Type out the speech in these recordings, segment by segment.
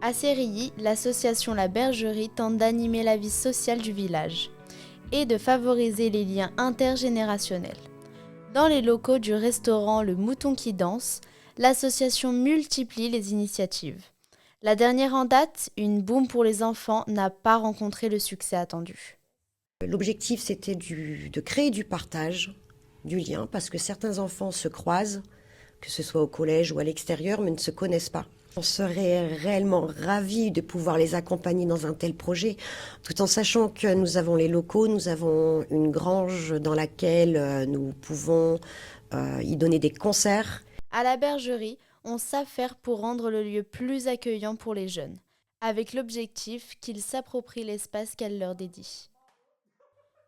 À Sérilly, l'association La Bergerie tente d'animer la vie sociale du village et de favoriser les liens intergénérationnels. Dans les locaux du restaurant Le Mouton qui danse, l'association multiplie les initiatives. La dernière en date, une boum pour les enfants, n'a pas rencontré le succès attendu. L'objectif, c'était de créer du partage, du lien, parce que certains enfants se croisent, que ce soit au collège ou à l'extérieur, mais ne se connaissent pas. On serait réellement ravis de pouvoir les accompagner dans un tel projet, tout en sachant que nous avons les locaux, nous avons une grange dans laquelle nous pouvons y donner des concerts. À la bergerie, on s'affaire pour rendre le lieu plus accueillant pour les jeunes, avec l'objectif qu'ils s'approprient l'espace qu'elle leur dédie.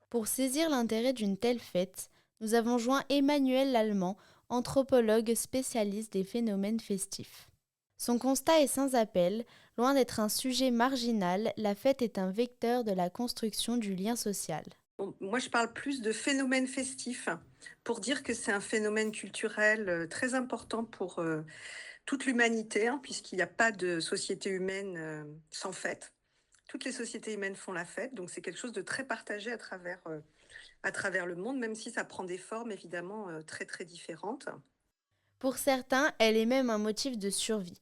Pour saisir l'intérêt d'une telle fête, nous avons joint Emmanuel Lallemand, anthropologue spécialiste des phénomènes festifs. Son constat est sans appel, loin d'être un sujet marginal, la fête est un vecteur de la construction du lien social. Moi, je parle plus de phénomène festif pour dire que c'est un phénomène culturel très important pour toute l'humanité, puisqu'il n'y a pas de société humaine sans fête. Toutes les sociétés humaines font la fête, donc c'est quelque chose de très partagé à travers le monde, même si ça prend des formes évidemment très très différentes. Pour certains, elle est même un motif de survie.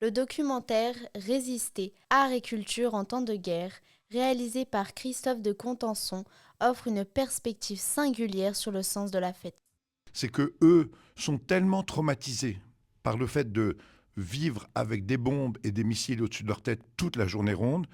Le documentaire Résister, art et culture en temps de guerre, réalisé par Christophe de Contenson, offre une perspective singulière sur le sens de la fête. C'est que eux sont tellement traumatisés par le fait de vivre avec des bombes et des missiles au-dessus de leur tête toute la journée ronde,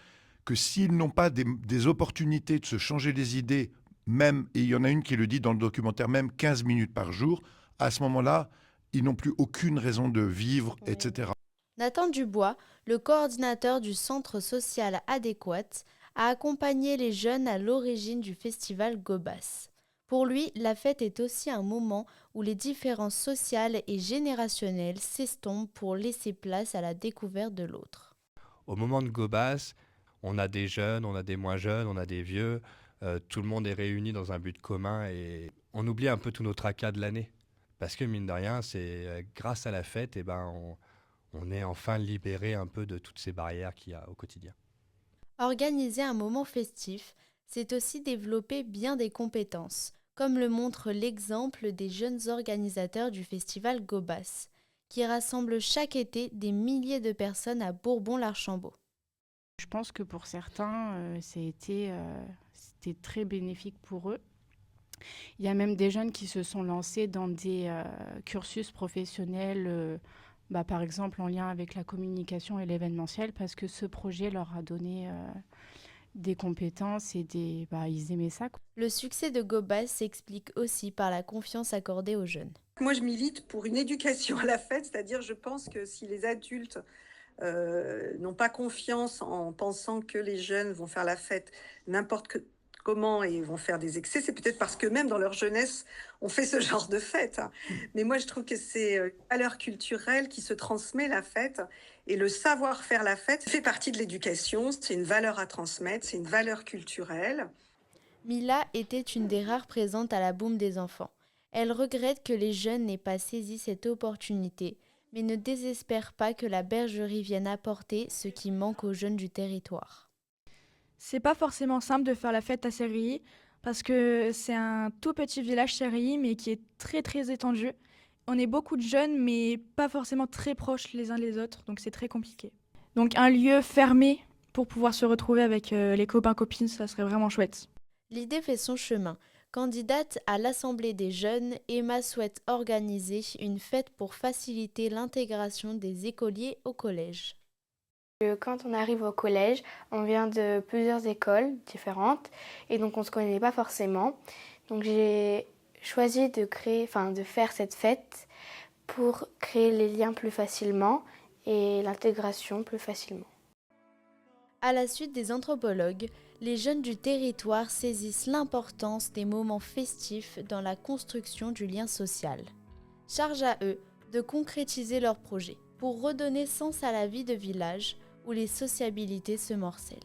que s'ils n'ont pas des opportunités de se changer les idées, même, et il y en a une qui le dit dans le documentaire, même 15 minutes par jour, à ce moment-là, ils n'ont plus aucune raison de vivre, etc. Nathan Dubois, le coordinateur du Centre social adéquat, a accompagné les jeunes à l'origine du festival Gobas. Pour lui, la fête est aussi un moment où les différences sociales et générationnelles s'estompent pour laisser place à la découverte de l'autre. Au moment de Gobas, on a des jeunes, on a des moins jeunes, on a des vieux, tout le monde est réuni dans un but commun et on oublie un peu tous nos tracas de l'année. Parce que mine de rien, c'est grâce à la fête, on est enfin libéré un peu de toutes ces barrières qu'il y a au quotidien. Organiser un moment festif, c'est aussi développer bien des compétences, comme le montre l'exemple des jeunes organisateurs du festival Gobas, qui rassemble chaque été des milliers de personnes à Bourbon-l'Archambault. Je pense que pour certains, c'était très bénéfique pour eux. Il y a même des jeunes qui se sont lancés dans des cursus professionnels, par exemple en lien avec la communication et l'événementiel, parce que ce projet leur a donné des compétences et ils aimaient ça. Le succès de Gobas s'explique aussi par la confiance accordée aux jeunes. Moi, je milite pour une éducation à la fête, c'est-à-dire je pense que si les adultes n'ont pas confiance en pensant que les jeunes vont faire la fête comment et vont faire des excès, c'est peut-être parce que même dans leur jeunesse, on fait ce genre de fête. Mais moi, je trouve que c'est une valeur culturelle qui se transmet, la fête, et le savoir faire la fête fait partie de l'éducation, c'est une valeur à transmettre, c'est une valeur culturelle. Mila était une des rares présentes à la boum des enfants. Elle regrette que les jeunes n'aient pas saisi cette opportunité, mais ne désespère pas que la bergerie vienne apporter ce qui manque aux jeunes du territoire. C'est pas forcément simple de faire la fête à Sérilly, parce que c'est un tout petit village Sérilly, mais qui est très très étendu. On est beaucoup de jeunes, mais pas forcément très proches les uns des autres, donc c'est très compliqué. Donc un lieu fermé pour pouvoir se retrouver avec les copains-copines, ça serait vraiment chouette. L'idée fait son chemin. Candidate à l'Assemblée des jeunes, Emma souhaite organiser une fête pour faciliter l'intégration des écoliers au collège. Quand on arrive au collège, on vient de plusieurs écoles différentes et donc on ne se connaît pas forcément. Donc j'ai choisi de faire cette fête pour créer les liens plus facilement et l'intégration plus facilement. À la suite des anthropologues, les jeunes du territoire saisissent l'importance des moments festifs dans la construction du lien social. Charge à eux de concrétiser leurs projets pour redonner sens à la vie de village où les sociabilités se morcellent.